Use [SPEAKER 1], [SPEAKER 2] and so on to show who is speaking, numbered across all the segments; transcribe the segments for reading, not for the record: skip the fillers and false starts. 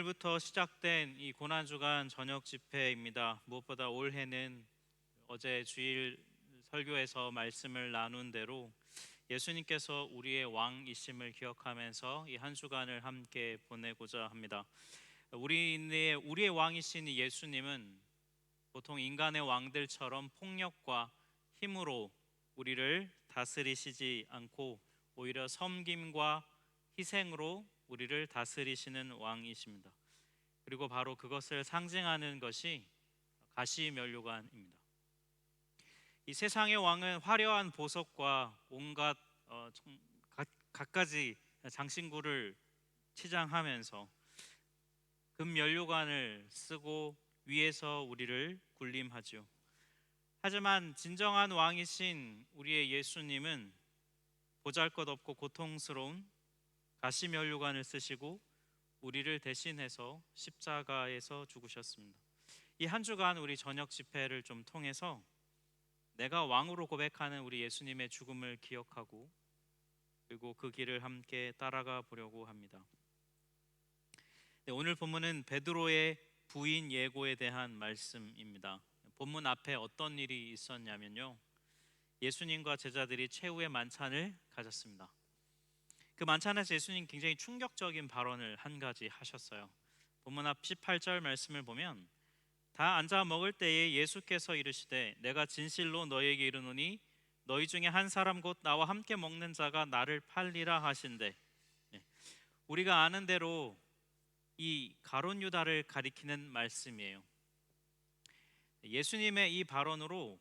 [SPEAKER 1] 오늘부터 시작된 이 고난주간 저녁 집회입니다. 무엇보다 올해는 어제 주일 설교에서 말씀을 나눈 대로 예수님께서 우리의 왕이심을 기억하면서 이 한 주간을 함께 보내고자 합니다. 우리의 왕이신 이 예수님은 보통 인간의 왕들처럼 폭력과 힘으로 우리를 다스리시지 않고 오히려 섬김과 희생으로 우리를 다스리시는 왕이십니다. 그리고 바로 그것을 상징하는 것이 가시면류관입니다. 이 세상의 왕은 화려한 보석과 온갖 갖가지 장신구를 치장하면서 금면류관을 쓰고 위에서 우리를 군림하죠. 하지만 진정한 왕이신 우리의 예수님은 보잘것없고 고통스러운 가시면류관을 쓰시고 우리를 대신해서 십자가에서 죽으셨습니다. 이 한 주간 우리 저녁 집회를 좀 통해서 내가 왕으로 고백하는 우리 예수님의 죽음을 기억하고 그리고 그 길을 함께 따라가 보려고 합니다. 네, 오늘 본문은 베드로의 부인 예고에 대한 말씀입니다. 본문 앞에 어떤 일이 있었냐면요, 예수님과 제자들이 최후의 만찬을 가졌습니다. 그 만찬에서 예수님 굉장히 충격적인 발언을 한 가지 하셨어요. 본문 앞 18절 말씀을 보면 다 앉아 먹을 때에 예수께서 이르시되 내가 진실로 너희에게 이르노니 너희 중에 한 사람 곧 나와 함께 먹는 자가 나를 팔리라 하신대. 우리가 아는 대로 이 가룟 유다를 가리키는 말씀이에요. 예수님의 이 발언으로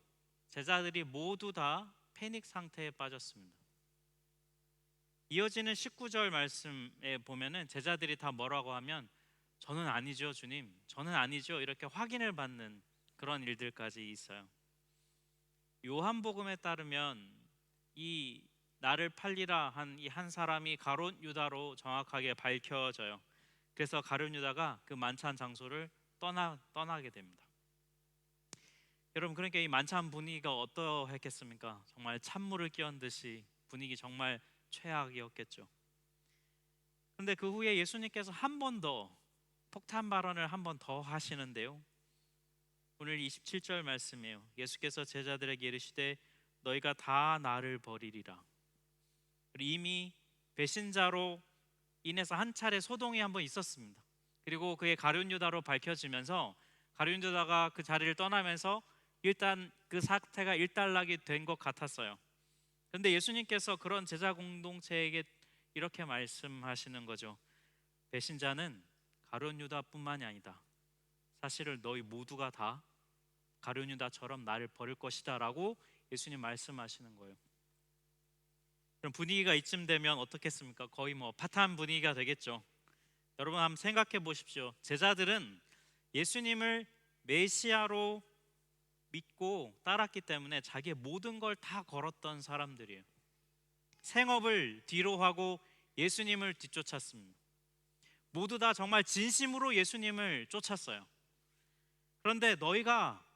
[SPEAKER 1] 제자들이 모두 다 패닉 상태에 빠졌습니다. 이어지는 19절 말씀에 보면은 제자들이 다 뭐라고 하면 저는 아니죠 주님, 저는 아니죠, 이렇게 확인을 받는 그런 일들까지 있어요. 요한복음에 따르면 이 나를 팔리라 한 이 한 사람이 가룟 유다로 정확하게 밝혀져요. 그래서 가룟 유다가 그 만찬 장소를 떠나게 됩니다. 여러분, 그러니까 이 만찬 분위기가 어떠했겠습니까? 정말 찬물을 끼얹 듯이 분위기 정말 최악이었겠죠. 그런데 그 후에 예수님께서 한 번 더 폭탄 발언을 한 번 더 하시는데요, 오늘 27절 말씀이에요. 예수께서 제자들에게 이르시되 너희가 다 나를 버리리라. 이미 배신자로 인해서 한 차례 소동이 한번 있었습니다. 그리고 그의 가룟 유다로 밝혀지면서 가룟 유다가 그 자리를 떠나면서 일단 그 사태가 일단락이 된 것 같았어요. 그런데 예수님께서 그런 제자 공동체에게 이렇게 말씀하시는 거죠. 배신자는 가룟 유다뿐만이 아니다. 사실은 너희 모두가 다 가룟 유다처럼 나를 버릴 것이다 라고 예수님 말씀하시는 거예요. 그럼 분위기가 이쯤 되면 어떻겠습니까? 거의 뭐 파탄 분위기가 되겠죠. 여러분 한번 생각해 보십시오. 제자들은 예수님을 메시아로 믿고 따랐기 때문에 자기의 모든 걸 다 걸었던 사람들이에요. 생업을 뒤로 하고 예수님을 뒤쫓았습니다. 모두 다 정말 진심으로 예수님을 쫓았어요. 그런데 너희가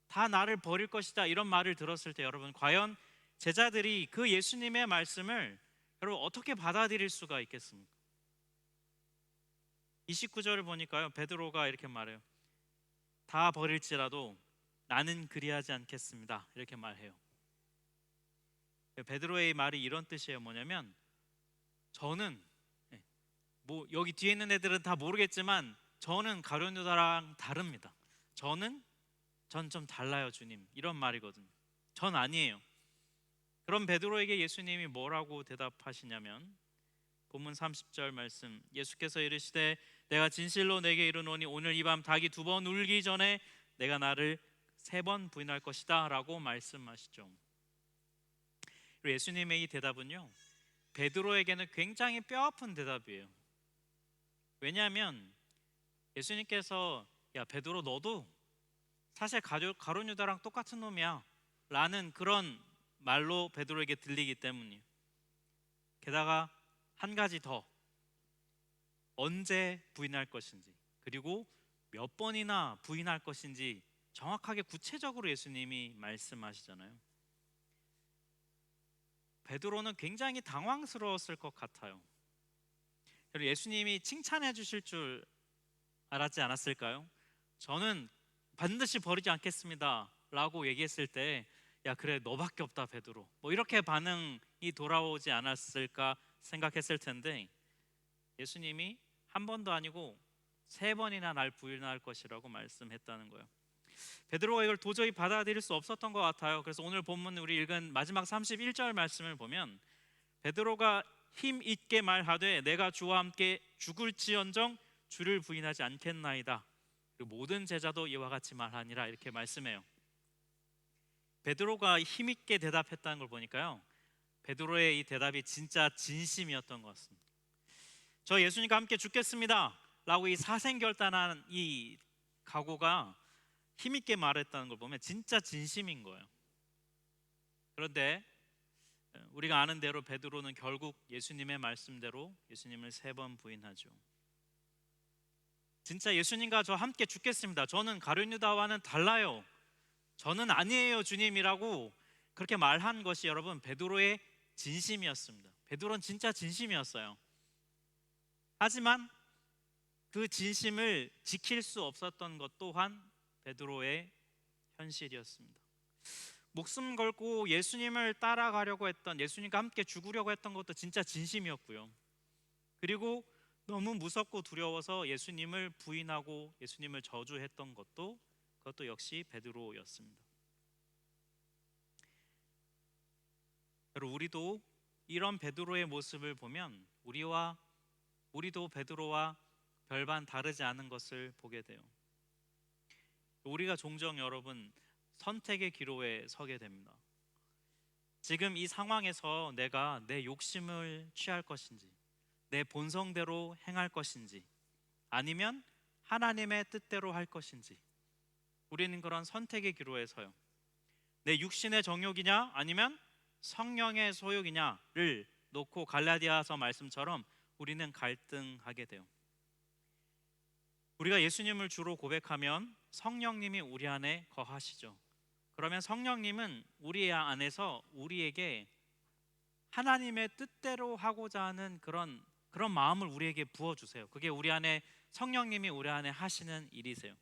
[SPEAKER 1] 다 나를 버릴 것이다 이런 말을 들었을 때 여러분, 과연 제자들이 그 예수님의 말씀을 여러분 어떻게 받아들일 수가 있겠습니까? 29절을 보니까요, 베드로가 이렇게 말해요. 다 버릴지라도 나는 그리하지 않겠습니다 이렇게 말해요. 베드로의 말이 이런 뜻이에요. 뭐냐면 저는 뭐 여기 뒤에 있는 애들은 다 모르겠지만 저는 가룟 유다랑 다릅니다. 전 좀 달라요 주님, 이런 말이거든요. 전 아니에요. 그럼 베드로에게 예수님이 뭐라고 대답하시냐면 본문 30절 말씀, 예수께서 이르시되 내가 진실로 내게 이르노니 오늘 이 밤 닭이 두 번 울기 전에 내가 나를 세 번 부인할 것이다 라고 말씀하시죠. 그리고 예수님의 이 대답은요, 베드로에게는 굉장히 뼈아픈 대답이에요. 왜냐하면 예수님께서 야 베드로, 너도 사실 가룟 유다랑 똑같은 놈이야 라는 그런 말로 베드로에게 들리기 때문이에요. 게다가 한 가지 더, 언제 부인할 것인지 그리고 몇 번이나 부인할 것인지 정확하게 구체적으로 예수님이 말씀하시잖아요. 베드로는 굉장히 당황스러웠을 것 같아요. 예수님이 칭찬해 주실 줄 알았지 않았을까요? 저는 반드시 버리지 않겠습니다 라고 얘기했을 때, 야 그래 너밖에 없다 베드로, 뭐 이렇게 반응이 돌아오지 않았을까 생각했을 텐데, 예수님이 한 번도 아니고 세 번이나 날 부인할 것이라고 말씀했다는 거예요. 베드로가 이걸 도저히 받아들일 수 없었던 것 같아요. 그래서 오늘 본문 우리 읽은 마지막 31절 말씀을 보면, 베드로가 힘 있게 말하되 내가 주와 함께 죽을지언정 주를 부인하지 않겠나이다. 그리고 모든 제자도 이와 같이 말하니라, 이렇게 말씀해요. 베드로가 힘 있게 대답했다는 걸 보니까요, 베드로의 이 대답이 진짜 진심이었던 것 같습니다. 저 예수님과 함께 죽겠습니다 라고 이 사생결단한 이 각오가 힘있게 말했다는 걸 보면 진짜 진심인 거예요. 그런데 우리가 아는 대로 베드로는 결국 예수님의 말씀대로 예수님을 세 번 부인하죠. 진짜 예수님과 저 함께 죽겠습니다, 저는 가룟 유다와는 달라요, 저는 아니에요 주님이라고 그렇게 말한 것이 여러분 베드로의 진심이었습니다. 베드로는 진짜 진심이었어요. 하지만 그 진심을 지킬 수 없었던 것 또한 베드로의 현실이었습니다. 목숨 걸고 예수님을 따라가려고 했던, 예수님과 함께 죽으려고 했던 것도 진짜 진심이었고요. 그리고 너무 무섭고 두려워서 예수님을 부인하고 예수님을 저주했던 그것도 역시 베드로였습니다. 여러분, 우리도 이런 베드로의 모습을 보면 우리도 베드로와 별반 다르지 않은 것을 보게 돼요. 우리가 종종 여러분 선택의 기로에 서게 됩니다. 지금 이 상황에서 내가 내 욕심을 취할 것인지, 내 본성대로 행할 것인지, 아니면 하나님의 뜻대로 할 것인지, 우리는 그런 선택의 기로에 서요. 내 육신의 정욕이냐 아니면 성령의 소욕이냐를 놓고 갈라디아서 말씀처럼 우리는 갈등하게 돼요. 우리가 예수님을 주로 고백하면 성령님이 우리 안에 거하시죠. 그러면 성령님은 우리 안에서 우리에게 하나님의 뜻대로 하고자 하는 그런 마음을 우리에게 부어주세요. 그게 우리 안에 성령님이 우리 안에 하시는 일이세요.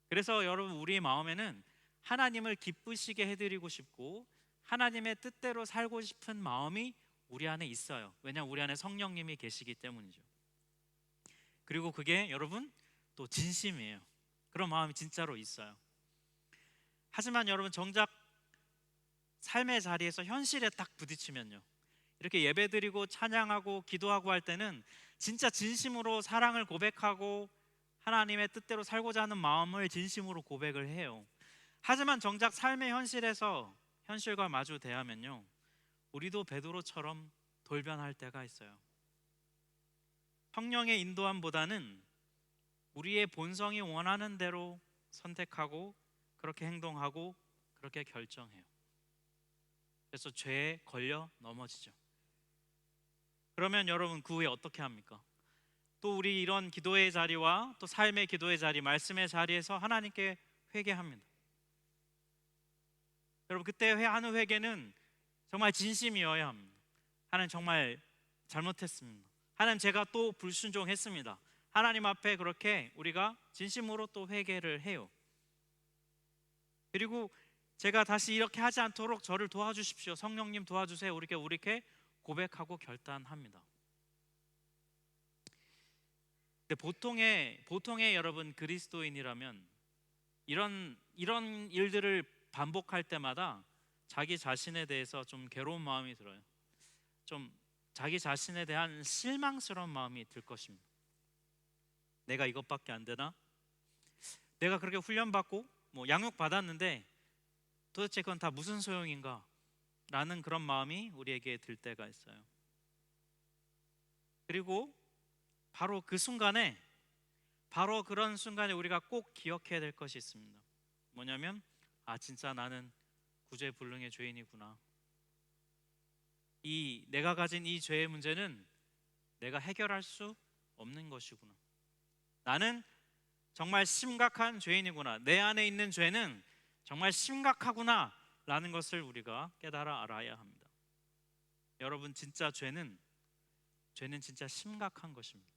[SPEAKER 1] 그래서 여러분, 우리의 마음에는 하나님을 기쁘시게 해드리고 싶고 하나님의 뜻대로 살고 싶은 마음이 우리 안에 있어요. 왜냐하면 우리 안에 성령님이 계시기 때문이죠. 그리고 그게 여러분 또 진심이에요. 그런 마음이 진짜로 있어요. 하지만 여러분, 정작 삶의 자리에서 현실에 딱 부딪히면요, 이렇게 예배드리고 찬양하고 기도하고 할 때는 진짜 진심으로 사랑을 고백하고 하나님의 뜻대로 살고자 하는 마음을 진심으로 고백을 해요. 하지만 정작 삶의 현실과 마주 대하면요, 우리도 베드로처럼 돌변할 때가 있어요. 성령의 인도함보다는 우리의 본성이 원하는 대로 선택하고 그렇게 행동하고 그렇게 결정해요. 그래서 죄에 걸려 넘어지죠. 그러면 여러분, 그 후에 어떻게 합니까? 또 우리 이런 기도의 자리와 또 삶의 기도의 자리, 말씀의 자리에서 하나님께 회개합니다. 여러분, 그때 하는 회개는 정말 진심이어야 합니다. 하나님, 정말 잘못했습니다. 하나님, 제가 또 불순종했습니다. 하나님 앞에 그렇게 우리가 진심으로 또 회개를 해요. 그리고 제가 다시 이렇게 하지 않도록 저를 도와주십시오, 성령님 도와주세요, 이렇게 고백하고 결단합니다. 근데 보통의 여러분 그리스도인이라면 이런 일들을 반복할 때마다 자기 자신에 대해서 좀 괴로운 마음이 들어요. 좀 자기 자신에 대한 실망스러운 마음이 들 것입니다. 내가 이것밖에 안 되나? 내가 그렇게 훈련받고 양육 받았는데 도대체 그건 다 무슨 소용인가? 라는 그런 마음이 우리에게 들 때가 있어요. 그리고 바로 그런 순간에 우리가 꼭 기억해야 될 것이 있습니다. 뭐냐면, 진짜 나는 구제불능의 죄인이구나. 내가 가진 이 죄의 문제는 내가 해결할 수 없는 것이구나. 나는 정말 심각한 죄인이구나. 내 안에 있는 죄는 정말 심각하구나 라는 것을 우리가 깨달아 알아야 합니다. 여러분, 진짜 죄는 진짜 심각한 것입니다.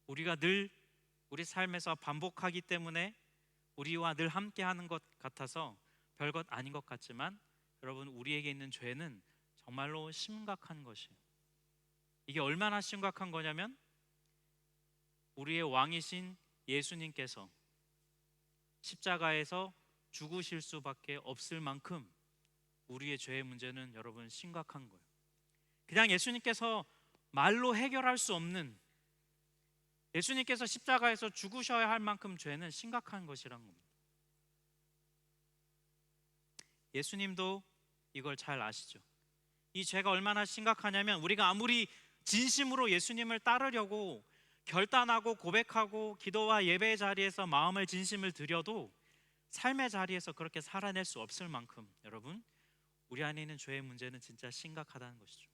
[SPEAKER 1] 우리가 늘 우리 삶에서 반복하기 때문에 우리와 늘 함께하는 것 같아서 별것 아닌 것 같지만 여러분, 우리에게 있는 죄는 정말로 심각한 것이에요. 이게 얼마나 심각한 거냐면 우리의 왕이신 예수님께서 십자가에서 죽으실 수밖에 없을 만큼 우리의 죄의 문제는 여러분 심각한 거예요. 그냥 예수님께서 말로 해결할 수 없는, 예수님께서 십자가에서 죽으셔야 할 만큼 죄는 심각한 것이란 겁니다. 예수님도 이걸 잘 아시죠. 이 죄가 얼마나 심각하냐면 우리가 아무리 진심으로 예수님을 따르려고 결단하고 고백하고 기도와 예배의 자리에서 마음을 진심을 들여도 삶의 자리에서 그렇게 살아낼 수 없을 만큼 여러분, 우리 안에 있는 죄의 문제는 진짜 심각하다는 것이죠.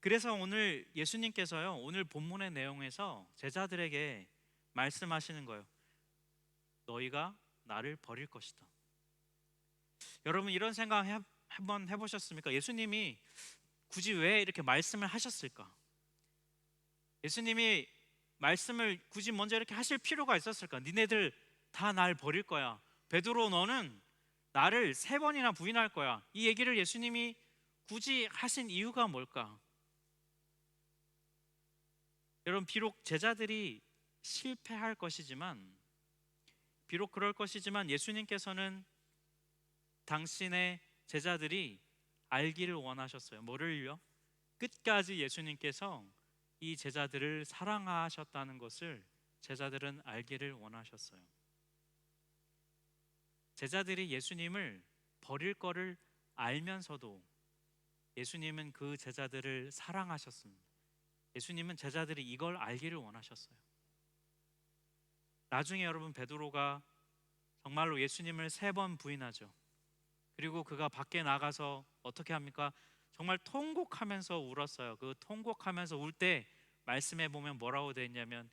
[SPEAKER 1] 그래서 오늘 예수님께서요, 오늘 본문의 내용에서 제자들에게 말씀하시는 거예요. 너희가 나를 버릴 것이다. 여러분, 이런 생각 한번 해보셨습니까? 예수님이 굳이 왜 이렇게 말씀을 하셨을까? 예수님이 말씀을 굳이 먼저 이렇게 하실 필요가 있었을까? 니네들 다 날 버릴 거야. 베드로, 너는 나를 3번이나 부인할 거야. 이 얘기를 예수님이 굳이 하신 이유가 뭘까? 여러분, 비록 제자들이 실패할 것이지만, 비록 그럴 것이지만 예수님께서는 당신의 제자들이 알기를 원하셨어요. 뭐를요? 끝까지 예수님께서 이 제자들을 사랑하셨다는 것을 제자들은 알기를 원하셨어요. 제자들이 예수님을 버릴 거를 알면서도 예수님은 그 제자들을 사랑하셨습니다. 예수님은 제자들이 이걸 알기를 원하셨어요. 나중에 여러분, 베드로가 정말로 예수님을 3번 부인하죠. 그리고 그가 밖에 나가서 어떻게 합니까? 정말 통곡하면서 울었어요. 그 통곡하면서 울 때 말씀해 보면 뭐라고 되어 있냐면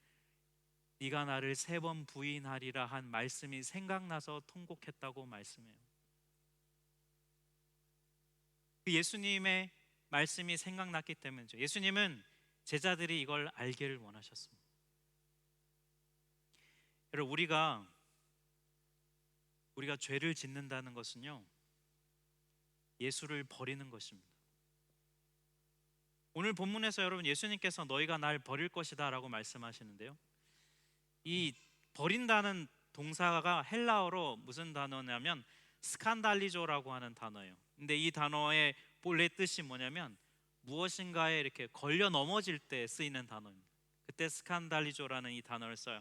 [SPEAKER 1] 네가 나를 3번 부인하리라 한 말씀이 생각나서 통곡했다고 말씀해요. 그 예수님의 말씀이 생각났기 때문이죠. 예수님은 제자들이 이걸 알기를 원하셨습니다. 여러분, 우리가 죄를 짓는다는 것은요, 예수를 버리는 것입니다. 오늘 본문에서 여러분, 예수님께서 너희가 날 버릴 것이다 라고 말씀하시는데요, 이 버린다는 동사가 헬라어로 무슨 단어냐면 스칸달리조라고 하는 단어예요. 근데 이 단어의 본래 뜻이 뭐냐면 무엇인가에 이렇게 걸려 넘어질 때 쓰이는 단어입니다. 그때 스칸달리조라는 이 단어를 써요.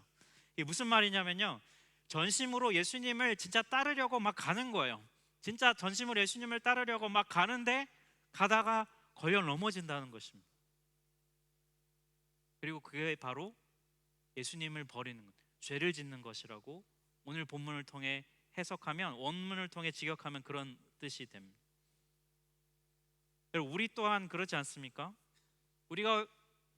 [SPEAKER 1] 이게 무슨 말이냐면요, 전심으로 예수님을 진짜 따르려고 막 가는 거예요. 진짜 전심으로 예수님을 따르려고 막 가는데 가다가 걸려 넘어진다는 것입니다. 그리고 그게 바로 예수님을 버리는 것, 죄를 짓는 것이라고 오늘 본문을 통해 해석하면, 원문을 통해 직역하면 그런 뜻이 됩니다. 우리 또한 그렇지 않습니까? 우리가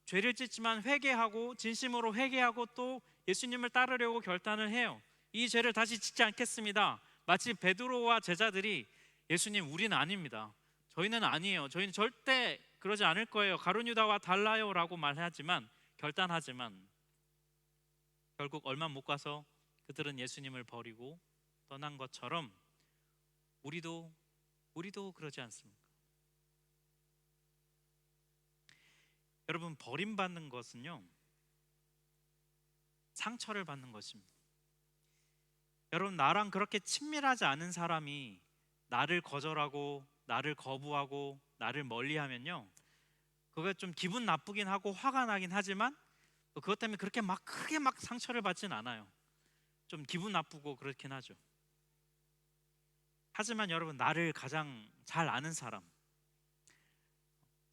[SPEAKER 1] 죄를 짓지만 회개하고 진심으로 회개하고 또 예수님을 따르려고 결단을 해요. 이 죄를 다시 짓지 않겠습니다. 마치 베드로와 제자들이 예수님, 우리는 아닙니다. 저희는 아니에요. 저희는 절대 그러지 않을 거예요. 가룟 유다와 달라요 라고 말하지만, 결단하지만 결국 얼마 못 가서 그들은 예수님을 버리고 떠난 것처럼 우리도 그러지 않습니까? 여러분, 버림받는 것은요, 상처를 받는 것입니다. 여러분, 나랑 그렇게 친밀하지 않은 사람이 나를 거절하고 나를 거부하고 나를 멀리하면요, 그게 좀 기분 나쁘긴 하고 화가 나긴 하지만 그것 때문에 그렇게 막 크게 막 상처를 받진 않아요. 좀 기분 나쁘고 그렇긴 하죠. 하지만 여러분, 나를 가장 잘 아는 사람,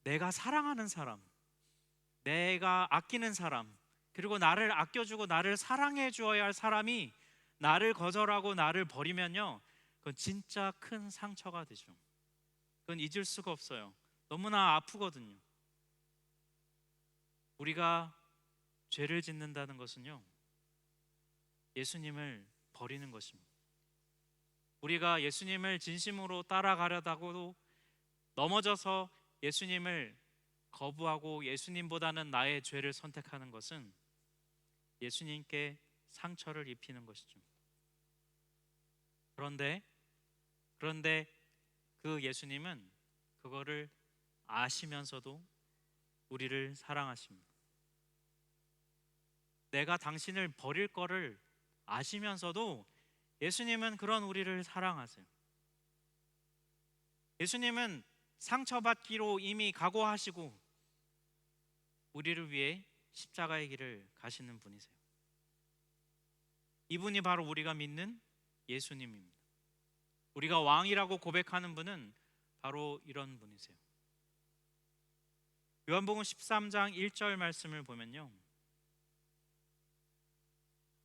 [SPEAKER 1] 내가 사랑하는 사람, 내가 아끼는 사람, 그리고 나를 아껴주고 나를 사랑해 주어야 할 사람이 나를 거절하고 나를 버리면요, 그건 진짜 큰 상처가 되죠. 그건 잊을 수가 없어요. 너무나 아프거든요. 우리가 죄를 짓는다는 것은요, 예수님을 버리는 것입니다. 우리가 예수님을 진심으로 따라가려다가도 넘어져서 예수님을 거부하고 예수님보다는 나의 죄를 선택하는 것은 예수님께 상처를 입히는 것이죠. 그런데 그 예수님은 그거를 아시면서도 우리를 사랑하십니다. 내가 당신을 버릴 거를 아시면서도 예수님은 그런 우리를 사랑하세요. 예수님은 상처받기로 이미 각오하시고 우리를 위해 십자가의 길을 가시는 분이세요. 이분이 바로 우리가 믿는 예수님입니다. 우리가 왕이라고 고백하는 분은 바로 이런 분이세요. 요한복음 13장 1절 말씀을 보면요,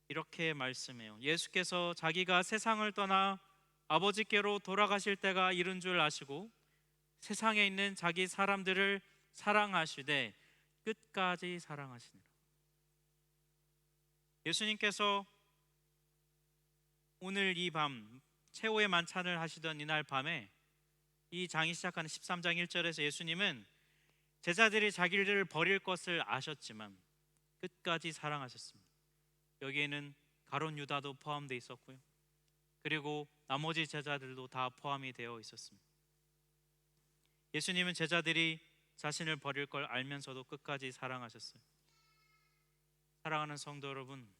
[SPEAKER 1] 이렇게 말씀해요. 예수께서 자기가 세상을 떠나 아버지께로 돌아가실 때가 이른 줄 아시고 세상에 있는 자기 사람들을 사랑하시되 끝까지 사랑하시니라. 예수님께서 오늘 이 밤 최후의 만찬을 하시던 이날 밤에 이 장이 시작하는 13장 1절에서 예수님은 제자들이 자기를 버릴 것을 아셨지만 끝까지 사랑하셨습니다. 여기에는 가룟 유다도 포함되어 있었고요, 그리고 나머지 제자들도 다 포함이 되어 있었습니다. 예수님은 제자들이 자신을 버릴 걸 알면서도 끝까지 사랑하셨어요. 사랑하는 성도 여러분,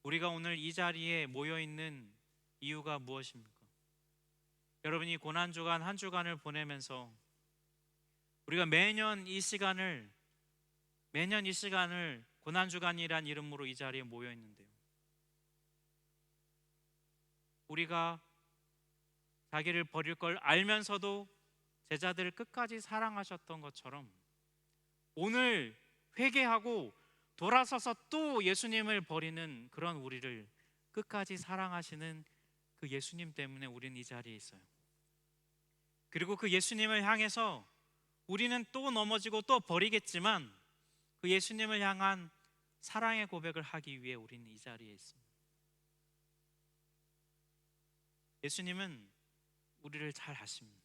[SPEAKER 1] 우리가 오늘 이 자리에 모여 있는 이유가 무엇입니까? 여러분이 고난주간 한 주간을 보내면서 우리가 매년 이 시간을 고난주간이란 이름으로 이 자리에 모여 있는데요, 우리가 자기를 버릴 걸 알면서도 제자들을 끝까지 사랑하셨던 것처럼 오늘 회개하고 돌아서서 또 예수님을 버리는 그런 우리를 끝까지 사랑하시는 그 예수님 때문에 우리는 이 자리에 있어요. 그리고 그 예수님을 향해서 우리는 또 넘어지고 또 버리겠지만 그 예수님을 향한 사랑의 고백을 하기 위해 우리는 이 자리에 있습니다. 예수님은 우리를 잘 아십니다.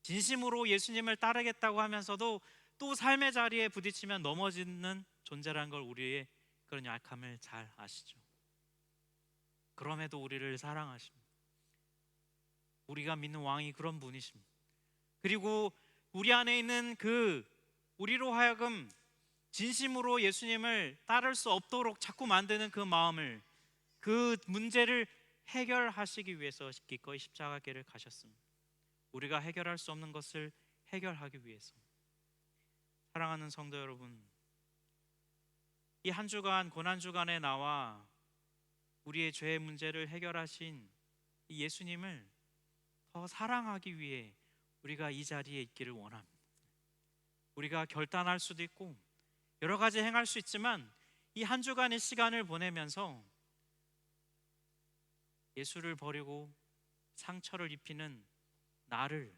[SPEAKER 1] 진심으로 예수님을 따르겠다고 하면서도 또 삶의 자리에 부딪히면 넘어지는 존재라는 걸, 우리의 그런 약함을 잘 아시죠. 그럼에도 우리를 사랑하십니다. 우리가 믿는 왕이 그런 분이십니다. 그리고 우리 안에 있는 그 우리로 하여금 진심으로 예수님을 따를 수 없도록 자꾸 만드는 그 마음을, 그 문제를 해결하시기 위해서 기꺼이 십자가길을 가셨습니다. 우리가 해결할 수 없는 것을 해결하기 위해서. 사랑하는 성도 여러분, 이 한 주간 고난주간에 나와 우리의 죄의 문제를 해결하신 이 예수님을 더 사랑하기 위해 우리가 이 자리에 있기를 원합니다. 우리가 결단할 수도 있고 여러 가지 행할 수 있지만 이 한 주간의 시간을 보내면서 예수를 버리고 상처를 입히는 나를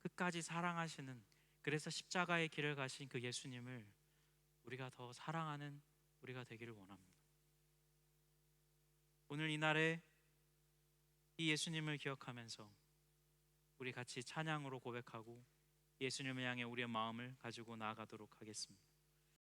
[SPEAKER 1] 끝까지 사랑하시는, 그래서 십자가의 길을 가신 그 예수님을 우리가 더 사랑하는 우리가 되기를 원합니다. 오늘 이날에 이 예수님을 기억하면서 우리 같이 찬양으로 고백하고 예수님을 향해 우리의 마음을 가지고 나아가도록 하겠습니다.